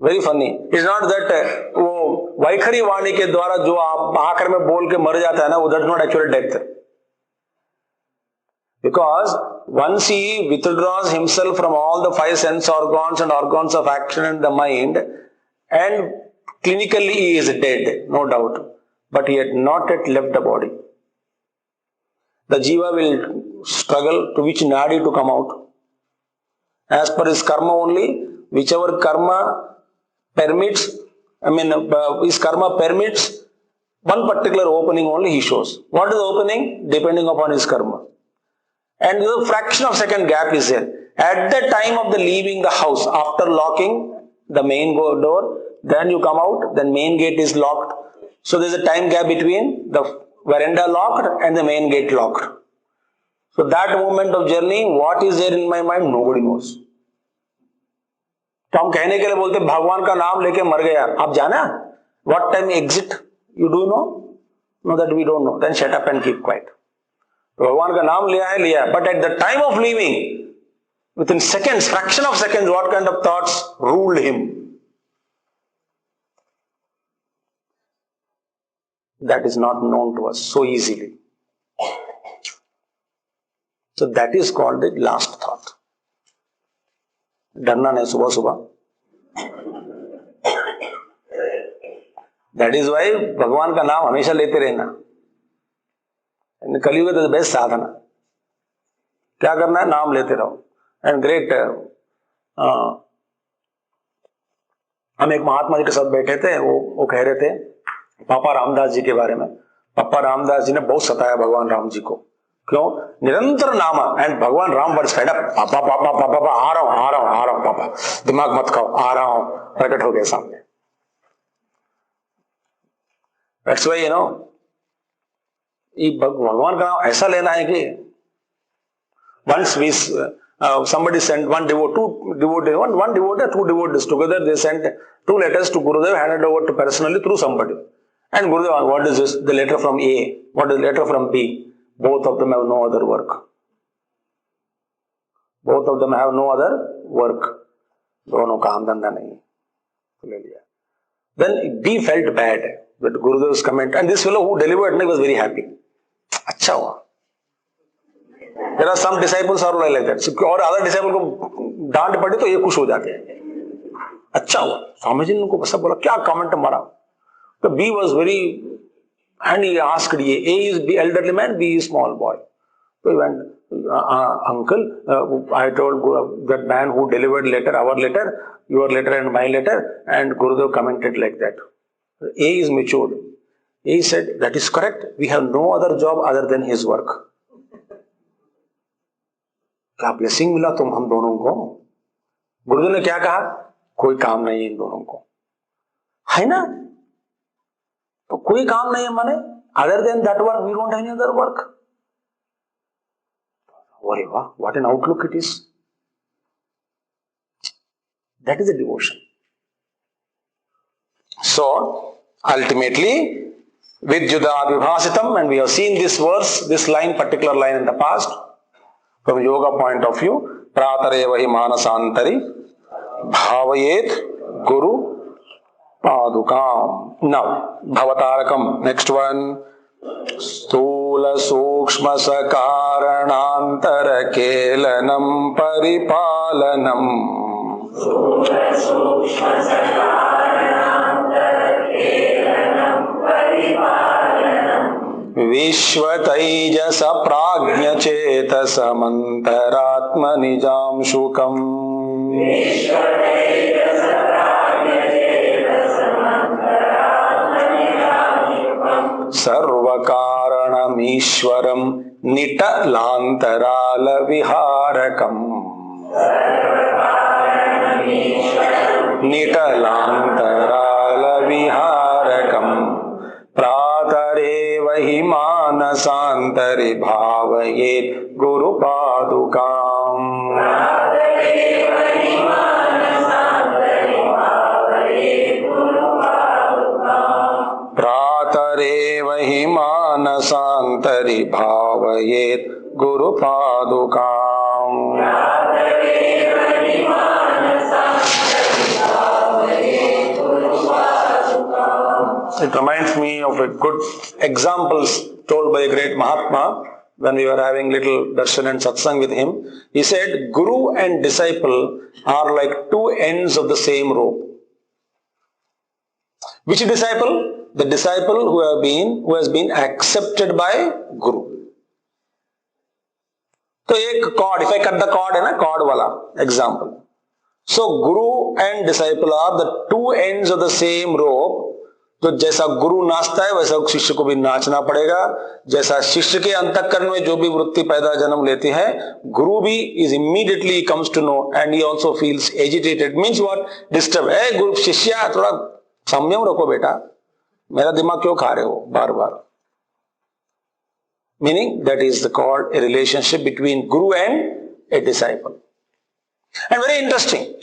Speaker 1: Very funny. It's not that वो वैखरी वाणी के द्वारा जो आप आकर में बोल के मर जाता है ना, वो that's not actually death. Because once he withdraws himself from all the 5 sense organs and organs of action and the mind, and clinically he is dead, no doubt. But he had not yet left the body. The jiva will struggle to which nadi to come out. As per his karma only, whichever karma permits, his karma permits, one particular opening only he shows. What is the opening? Depending upon his karma. And the fraction of second gap is there. At the time of the leaving the house, after locking the main door, then you come out, then main gate is locked. So there is a time gap between the veranda locked and the main gate locked. So that moment of journey, what is there in my mind, nobody knows. तो हम कहने के लिए बोलते भगवान का नाम लेके मर गया, आप जाना? What time exit? You do know? No, that we don't know. Then shut up and keep quiet. भगवान का नाम लिया है, but at the time of leaving, within seconds, fraction of seconds, what kind of thoughts ruled him? That is not known to us so easily. So that is called the last thought. डरना नहीं सुबह सुबह. That is why भगवान का नाम हमेशा लेते रहना. कलयुग इज द बेस्ट साधना. क्या करना है? नाम लेते रहो. एंड ग्रेट, हम एक महात्मा जी के साथ बैठे थे, वो कह रहे थे पापा रामदास जी के बारे में. पापा रामदास जी ने बहुत सताया भगवान राम जी को. क्यों? निरंतर नामा. एंड भगवान राम वर्ड्स फेड अप. पापा पापा पापा पापा, आ रहा हूं पापा, दिमाग मत खाओ, आ रहा हूं. प्रकट हो गया सामने. दैट्स व्हाई भगवान का नाम ऐसा लेना है कि once we somebody sent one devotee, two devotees together, they sent 2 letters to Gurudev, handed over to personally through somebody. And Gurudev, what is this? The letter from A, what is the letter from B? Both of them have no other work. Both of them have no other work. दोनों काम धंधा नहीं. ले लिया. Then B felt bad with Gurudev's comment, and this fellow who delivered was very happy. अच्छा हुआ. There are some disciples are like that. और other disciple को डांट पड़ी तो ये खुश हो जाते हैं. अच्छा हुआ. स्वामी जी ने उनको सब बोला, क्या कमेंट मारा. तो B was very, and he asked A is the elderly man, B is small boy. So he went, uncle, I told that man who delivered letter, our letter, your letter and my letter, and Gurudev commented like that. A is matured. A said, that is correct. We have no other job other than his work. क्या blessing मिला तुम हम दोनों को. गुरुदेव ने क्या कहा? कोई काम नहीं है इन दोनों को, है ना. तो कोई काम नहीं है माने other than that work we don't have any other work. अरे वाह, what an outlook it is. That is a devotion. So ultimately vidyuda vibhasitam, and we have seen this verse, this line, particular line in the past. From yoga point of view, Pratarewa hi manasantari bhavayet guru padukam. Now, Bhavatarakam, next one. Stula Sukshma Sakaranantara Kelanam Paripalanam. Vishwataijasa Prajna Chetasa Mantaratma Nijam Shukam. Sarvakaranamishwaram Nitalantarala Viharakam. Nitalantarala Viharakam. Pratareva hi manasantari bhavayet Guru Padukam. Pratareva hi manasantari bhavayet Guru Padukam. It reminds me of a good examples told by a great Mahatma when we were having little darshan and satsang with him. He said, Guru and disciple are like two ends of the same rope. Which disciple? The disciple who has been accepted by Guru. So, एक cord, if I cut the cord, है ना, cord वाला example. So, Guru and disciple are the two ends of the same rope. तो जैसा गुरु नाचता है वैसा शिष्य को भी नाचना पड़ेगा. जैसा शिष्य के अंतःकरण में जो भी वृत्ति पैदा जन्म लेती है, गुरु भी is immediately comes to know and he also feels agitated. Means what? Disturbed. ए गुरु शिष्या थोड़ा संयम रखो बेटा, मेरा दिमाग क्यों खा रहे हो बार बार. Meaning that is called a relationship between guru and a disciple. And very interesting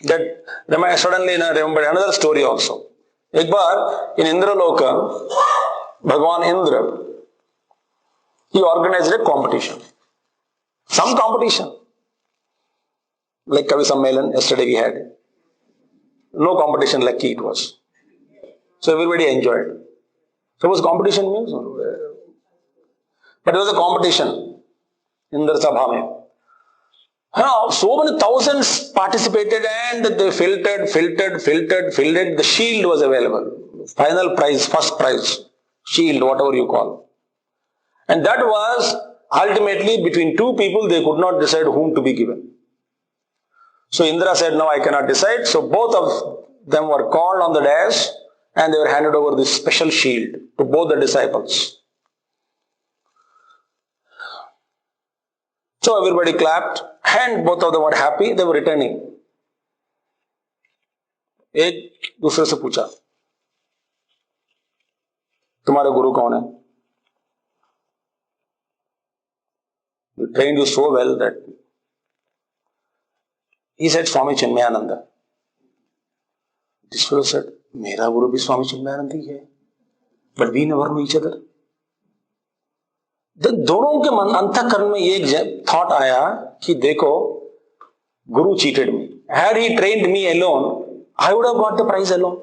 Speaker 1: that I suddenly remember another story also. एक बार in Indraloka, Bhagwan Indra, he organized a competition. Some competition. Like Kavi Sammelan, yesterday we had. No competition, lucky it was. So everybody enjoyed. So was competition means? But it was a competition. Indra Sabha mein. Now, so many thousands participated and they filtered. The shield was available. Final prize, first prize, shield, whatever you call. And that was ultimately between two people, they could not decide whom to be given. So Indra said, no, I cannot decide. So both of them were called on the dais and they were handed over this special shield to both the disciples. So everybody clapped and both of them were happy. They were returning. एक दूसरे से पूछा, तुम्हारे गुरु कौन है? He trained you so well that he said Swami Chinmayananda. This fellow said, मेरा गुरु भी स्वामी चिन्मयानंद ही है. But we never know each other. दोनों के मन अंतःकरण में ये एक थॉट आया कि देखो, गुरु cheated me. Had he trained me alone, I would have got the prize alone.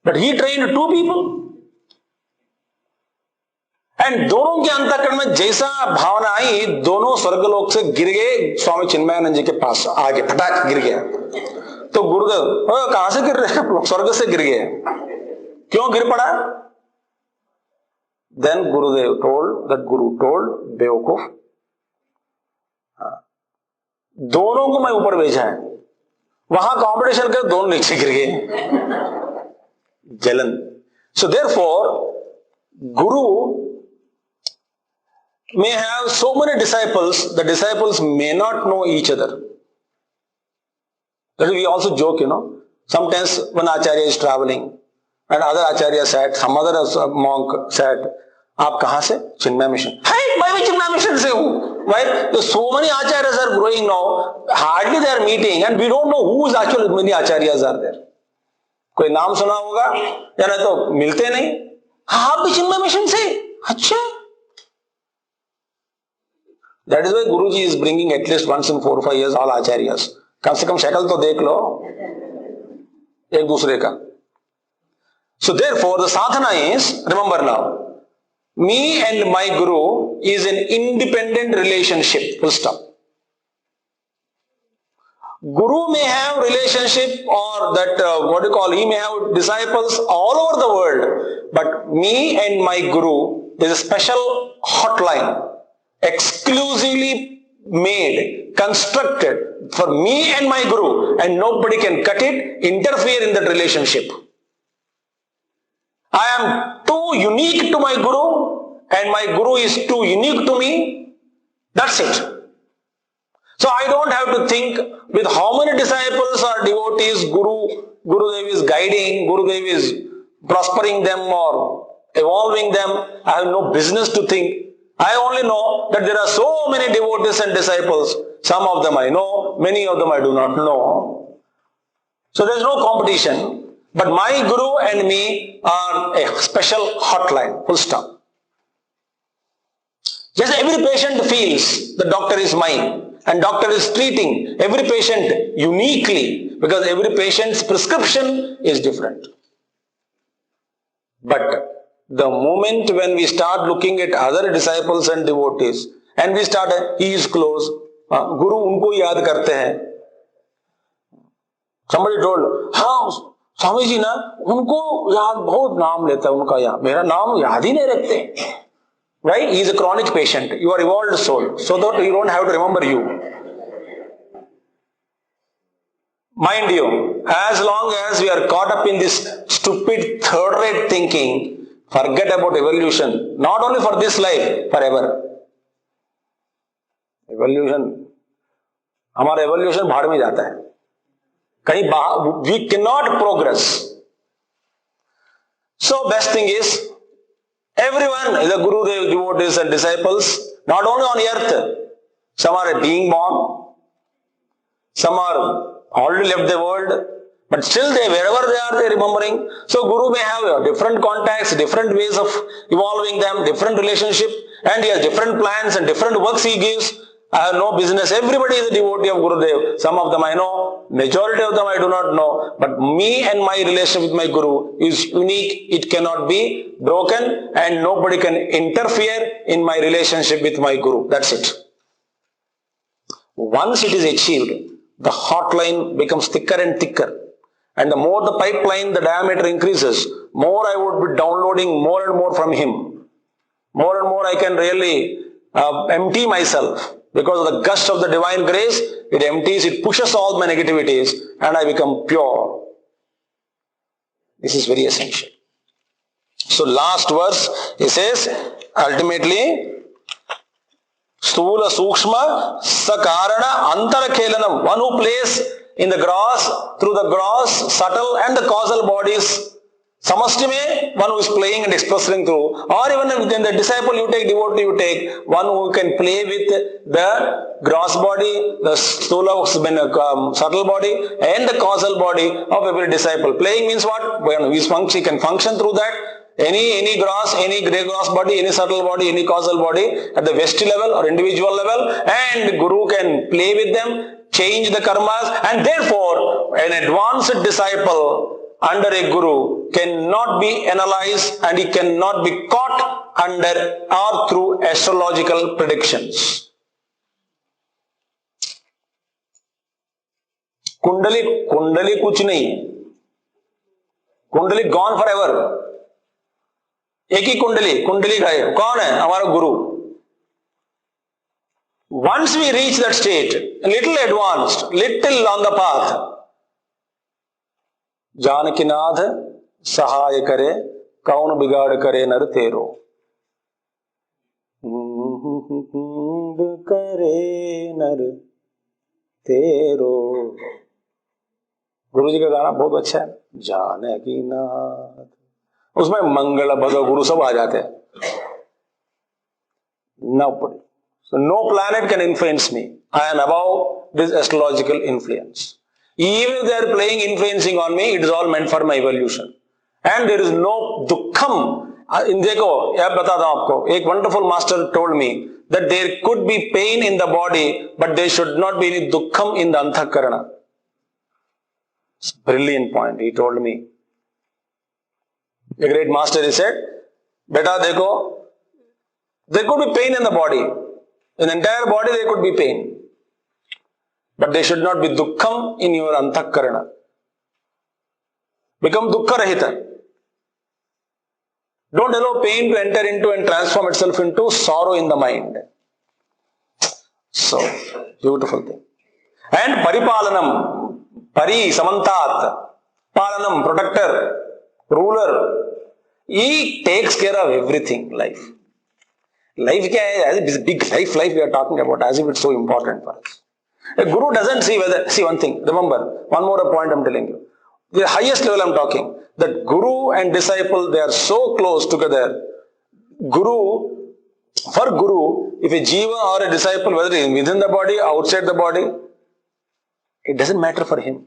Speaker 1: But he trained two people. And दोनों के अंतःकरण में जैसा भावना आई, दोनों स्वर्गलोक से गिर गए स्वामी चिन्मयानंद जी के पास, आगे फटाक गिर गया. तो गुरुदेव, कहां से गिर रहे हैं? स्वर्ग से गिर गए. क्यों गिर पड़ा? Then Gurudev told बेवकूफ, दोनों को मैं ऊपर भेजा है, वहां कंपटीशन कर दोनों नीचे गिर गए. जलन. So therefore, Guru may have so many disciples, the disciples may not know each other. That we also joke, sometimes when Acharya is traveling and other Acharya said, some other monk said, आप कहां से? चिन्मय mission. Hey, मैं भी चिन्मय mission से हूं. Why? So many acharyas are growing now, hardly they are meeting and we don't know who is actually many acharyas are there. कोई नाम सुना होगा या नहीं तो मिलते नहीं. हाँ, आप भी चिन्मय मिशन से. अच्छा. That is why Guruji is bringing at least once in 4 or 5 years all acharyas. कम से कम शक्ल तो देख लो एक दूसरे का. So therefore the sadhana is, remember now, me and my Guru is an independent relationship, full stop. Guru may have relationship or that, he may have disciples all over the world, but me and my Guru is a special hotline, exclusively made, constructed for me and my Guru, and nobody can cut it, interfere in that relationship. I am too unique to my Guru, and my Guru is too unique to me. That's it. So I don't have to think with how many disciples or devotees Gurudev is guiding, Gurudev is prospering them or evolving them. I have no business to think. I only know that there are so many devotees and disciples. Some of them I know, many of them I do not know. So there is no competition. But my Guru and me are a special hotline, full stop. Just every patient feels the doctor is mine. And doctor is treating every patient uniquely because every patient's prescription is different. But the moment when we start looking at other disciples and devotees and we start, he is close, Guru unko yaad karte hain. Somebody told, हाँ स्वामी जी ना उनको याद बहुत नाम लेता है उनका याद, मेरा नाम याद ही नहीं रखते. Right? He is a chronic patient. You are evolved soul. So that you don't have to remember you. Mind you, as long as we are caught up in this stupid third-rate thinking, forget about evolution. Not only for this life, forever. Evolution. हमारा evolution भाड़ में जाता है. कहीं we cannot progress. So best thing is, everyone is a Guru, devotees and disciples, not only on earth. Some are being born, some are already left the world, but still wherever they are, they are remembering. So Guru may have different contacts, different ways of evolving them, different relationship, and he has different plans and different works he gives. I have no business. Everybody is a devotee of Gurudev. Some of them I know, majority of them I do not know. But me and my relation with my Guru is unique. It cannot be broken and nobody can interfere in my relationship with my Guru. That's it. Once it is achieved, the hotline becomes thicker and thicker. And the more the pipeline, the diameter increases, more I would be downloading more and more from him. More and more I can really empty myself. Because of the gust of the divine grace, it empties, it pushes all my negativities and I become pure. This is very essential. So last verse, he says, ultimately, Stula Sukshma Sakarana Antara Kelanam. One who plays in the grass, through the gross, subtle and the causal bodies, Samasti mein, one who is playing and expressing through, or even within the disciple you take, devotee you take, one who can play with the gross body, the stula, subtle body, and the causal body of every disciple. Playing means what? When he can function through that. Any gross, any grey gross body, any subtle body, any causal body at the vesti level or individual level, and Guru can play with them, change the karmas, and therefore an advanced disciple under a Guru cannot be analyzed and he cannot be caught under or through astrological predictions. Kundali kuch nahi. Kundali gone forever. एक ही कुंडली का है. कौन है? हमारा गुरु. Once we reach that state, a little advanced, little on the path, Janakinath सहाय करे, कौन बिगाड़ करे नर तेरो. करे नर तेरो. गुरु जी का गाना बहुत अच्छा है. जानकीनाथ, उसमें मंगल भगव गुरु सब आ जाते हैं. Nobody. So no planet can influence me. I am above this astrological influence. Even if they are playing influencing on me, it is all meant for my evolution. And there is no dukkham इन देखो, अब बताता हूं आपको, एक wonderful master told me that there could be pain in the body but there should not be any दुखम in the अंतःकरण. Brilliant point he told me. A great master, he said, beta देखो, there could be pain in the body, in the entire body there could be pain, but there should not be dukkham in your antahkarana. Become dukkha rahita. Don't allow pain to enter into and transform itself into sorrow in the mind. So, beautiful thing. And paripalanam, pari, samantat, palanam, protector, ruler, he takes care of everything. Life kya hai? As a big life we are talking about, as if it's so important for us. A guru doesn't see whether, see one thing, remember, one more point I'm telling you. The highest level I'm talking, that guru and disciple, they are so close together. For guru, if a jiva or a disciple, whether it is within the body, outside the body, it doesn't matter for him.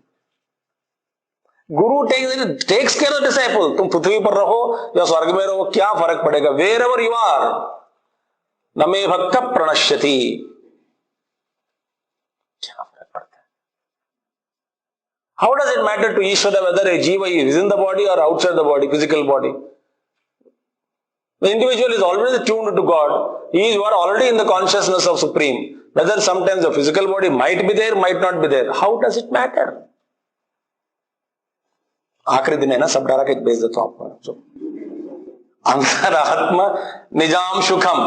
Speaker 1: Guru takes care of disciple. तुम पृथ्वी पर रहो या स्वर्ग में रहो, क्या फर्क पड़ेगा? Wherever you are, नमे भक्त प्रणश्यति. क्या फर्क पड़ता है? How does it matter to Ishvara whether a jiva is within the body or outside the body, physical body? The individual is always tuned to God. You are already in the consciousness of Supreme. Whether sometimes the physical body might be there, might not be there. How does it matter? आखिरी दिन है ना, सब डारा के भेज देता हूं आपको. अंतरात्मा निजाम सुखम,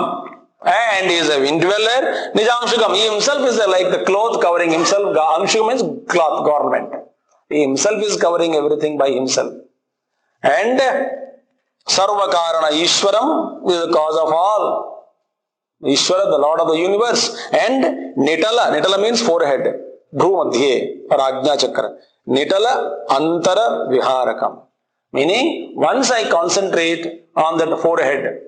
Speaker 1: and he is a indweller. Nijam Shukam, he himself is like the cloth covering himself. Amshukam means cloth, garment. He himself is covering everything by himself. And Sarva Karana Ishwaram is the cause of all. Ishwara, the Lord of the universe. And Nitala, Nitala means forehead. Dhru Madhye, Parajna Chakra. Nitala Antara Viharakam. Meaning, once I concentrate on that forehead,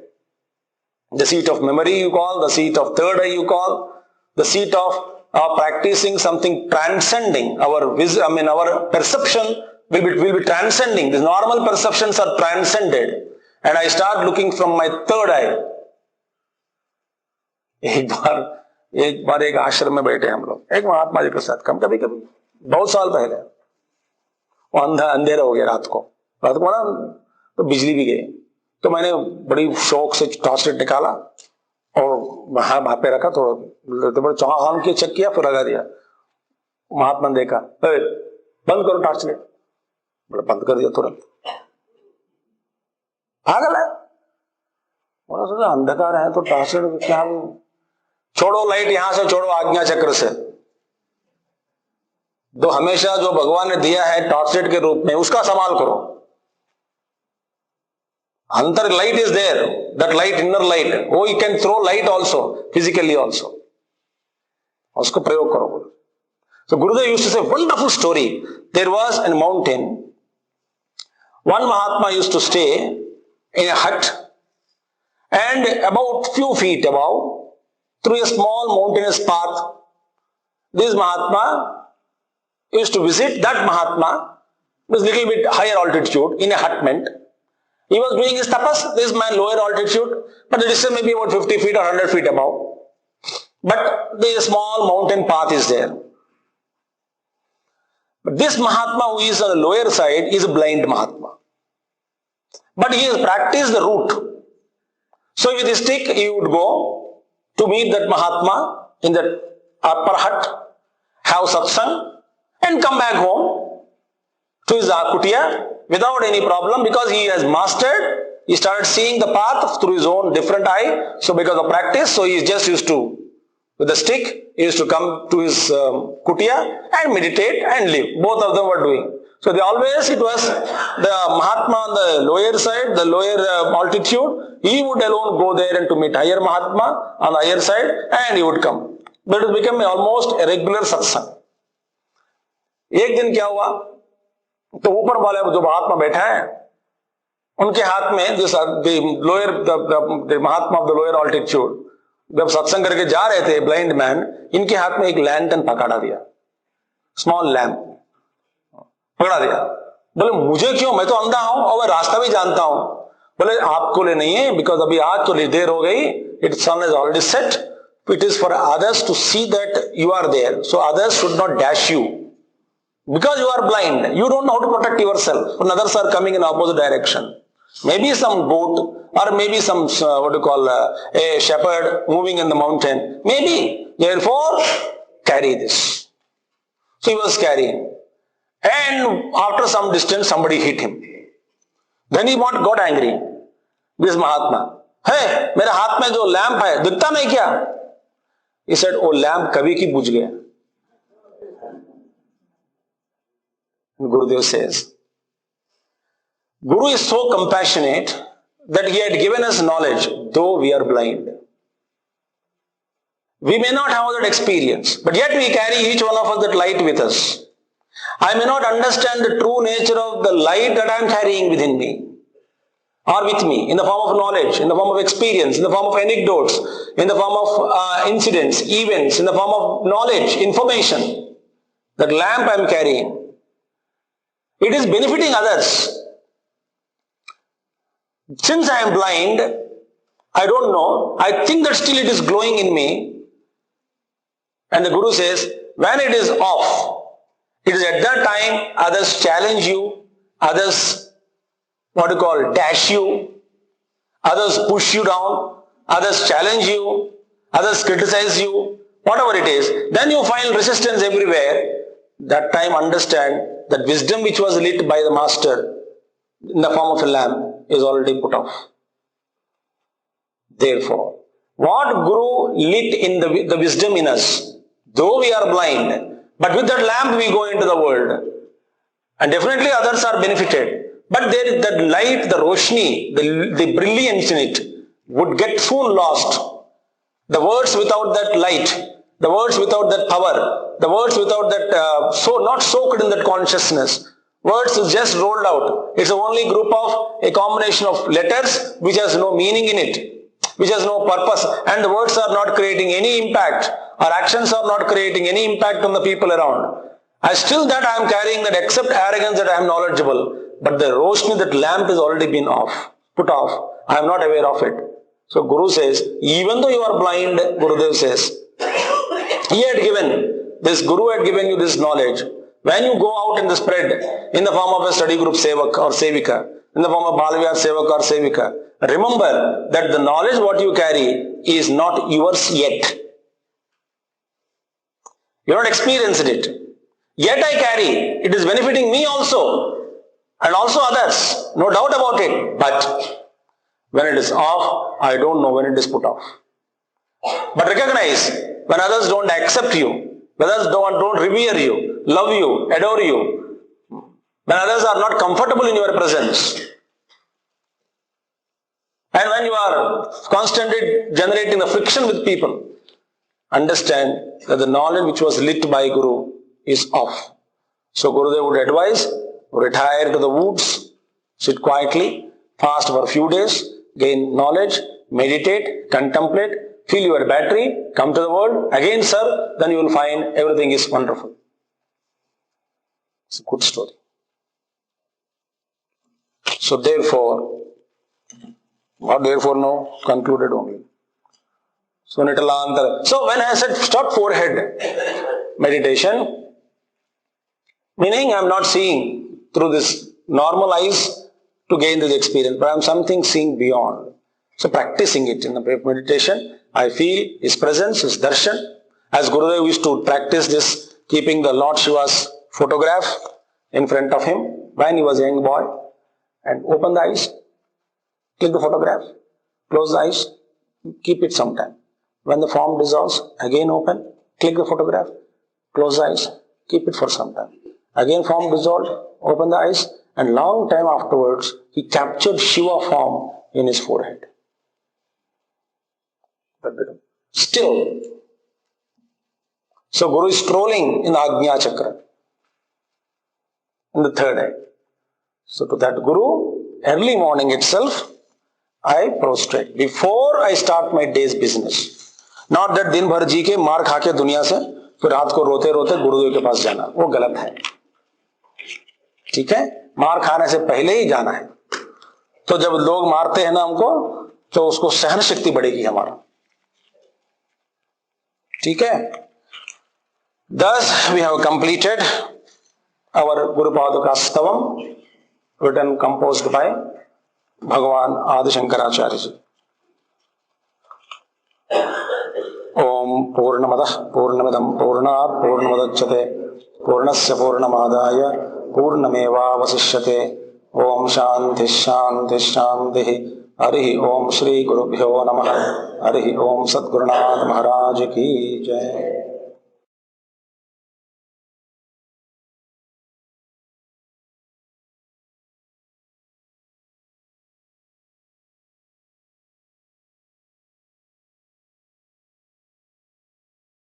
Speaker 1: the seat of memory you call, the seat of third eye you call, the seat of practicing something transcending our perception will be transcending. The normal perceptions are transcended, and I start looking from my third eye. एक बार एक आश्रम में बैठे हम लोग, एक महात्मा जी के साथ, कभी बहुत साल पहले, वो अंधेरा हो गया रात को ना, तो बिजली भी गई. तो मैंने बड़ी शौक से टॉर्च लाइट निकाला और वहां पे रखा, थोड़ा ऑन किया, चेक किया, फिर लगा दिया. महात्मा ने देखा, बंद करो टॉर्च लाइट. बोले बंद कर दिया तुरंत. पागल है, बोला सोचा अंधकार है तो टॉर्च लाइट क्या, छोड़ो लाइट यहां से, छोड़ो आज्ञा चक्र से. तो हमेशा जो भगवान ने दिया है टॉर्च लाइट के रूप में, उसका संभाल करो. अंतर light is there, that light, inner light. Oh, you can throw light also, physically also. उसको प्रयोग करो. So Gurudev used to say wonderful story. There was a mountain. One Mahatma used to stay in a hut, and about few feet above, through a small mountainous path, this Mahatma used to visit that Mahatma, was little bit higher altitude, in a hut meant. He was doing his tapas, this man lower altitude, but the distance may be about 50 feet or 100 feet above. But there is a small mountain path is there. But this Mahatma who is on the lower side is a blind Mahatma. But he has practiced the route. So with a stick he would go to meet that Mahatma in the upper hut, have satsang, and come back home to his kutia without any problem, because he has mastered. He started seeing the path through his own different eye. So because of practice, so he is just used to, with the stick, he used to come to his kutia and meditate and live. Both of them were doing. So they always, it was the Mahatma on the lower side, the lower altitude. He would alone go there and to meet higher Mahatma on the higher side, and he would come. But it became almost a regular satsang. एक दिन क्या हुआ, तो ऊपर वाले जो महात्मा बैठा है, उनके हाथ में the Mahatma of the lower altitude, जब सत्संग करके जा रहे थे, ब्लाइंड मैन, इनके हाथ में एक लैंटर्न पकड़ा दिया, स्मॉल लैम्प पकड़ा दिया. बोले मुझे क्यों, मैं तो अंधा हूं और मैं रास्ता भी जानता हूं. बोले आपको लिए नहीं है, बिकॉज अभी आज तो देर हो गई, it sun is already set, it is for others to see that you are there, so others should not dash you because you are blind. You don't know how to protect yourself when others are coming in opposite direction. Maybe some goat or maybe some a shepherd moving in the mountain, maybe, therefore carry this. So he was carrying, and after some distance somebody hit him. Then he got angry. This Mahatma, hey, मेरे हाथ में जो lamp है दिखता नहीं क्या? He said, वो lamp कभी की बुझ गया. Gurudev says, Guru is so compassionate that he had given us knowledge, though we are blind. We may not have that experience, but yet we carry each one of us that light with us. I may not understand the true nature of the light that I am carrying within me, or with me, in the form of knowledge, in the form of experience, in the form of anecdotes, in the form of incidents, events, in the form of knowledge, information. That lamp I am carrying, it is benefiting others. Since I am blind, I don't know, I think that still it is glowing in me. And the Guru says, when it is off, it is at that time others challenge you, others, dash you, others push you down, others challenge you, others criticize you, whatever it is, then you find resistance everywhere. That time understand that wisdom which was lit by the master in the form of a lamp is already put off. Therefore, what Guru lit in the wisdom in us, though we are blind, but with that lamp we go into the world. And definitely others are benefited. But there is that light, the roshni, the brilliance in it would get soon lost. The words without that light, the words without that power, the words without that, not soaked in that consciousness. Words is just rolled out. It's only group of a combination of letters which has no meaning in it, which has no purpose, and the words are not creating any impact, or actions are not creating any impact on the people around. And still that I am carrying that except arrogance that I am knowledgeable, but the roshni, that lamp is already been put off. I am not aware of it. So Guru says, even though you are blind, Gurudev says, Guru had given you this knowledge. When you go out in the spread, in the form of a study group sevak or sevika, in the form of Balviyar sevak or sevika, remember that the knowledge what you carry is not yours yet. You have not experienced it. Yet I carry. It is benefiting me also and also others. No doubt about it. But when it is off, I don't know when it is put off. But recognize, when others don't accept you, when others don't revere you, love you, adore you, when others are not comfortable in your presence, and when you are constantly generating the friction with people, understand that the knowledge which was lit by Guru is off. So Gurudev would advise, retire to the woods, sit quietly, fast for a few days, gain knowledge, meditate, contemplate, fill your battery, come to the world, again serve, then you will find everything is wonderful. It's a good story. So therefore, not therefore no, concluded only. So Nitalantar. So when I said stop forehead meditation, meaning I am not seeing through this normal eyes to gain this experience, but I am something seeing beyond. So practicing it in the meditation, I feel His presence, His darshan. As Gurudev used to practice this, keeping the Lord Shiva's photograph in front of him when he was a young boy, and open the eyes, click the photograph, close the eyes, keep it sometime. When the form dissolves, again open, click the photograph, close the eyes, keep it for some time. Again form dissolved, open the eyes, and long time afterwards, he captured Shiva form in his forehead. Still. So Guru is strolling in the Agnya Chakra, in the third eye. So to that Guru, early morning itself, I prostrate before I start my day's business. Not that दिन भर जी के मार खा के दुनिया से फिर रात को रोते रोते गुरुदेव के पास जाना, वो गलत है. ठीक है, मार खाने से पहले ही जाना है. तो जब लोग मारते हैं ना हमको, तो उसको सहन शक्ति बढ़ेगी हमारा। ठीक है। Thus we have completed our Guru Paduka Stavam, written composed by Bhagavan Adi Shankaracharya ji. Om Purnamadah Purnamidam Purnat Purnamudachyate Purnasya Purnamadaya Purnameva Vasishyate. Om Shanti Shanti Shanti. Hari Om Shri Gurubhyo Namaha. Hari Om Sadgurunath Maharaj Ki Jai.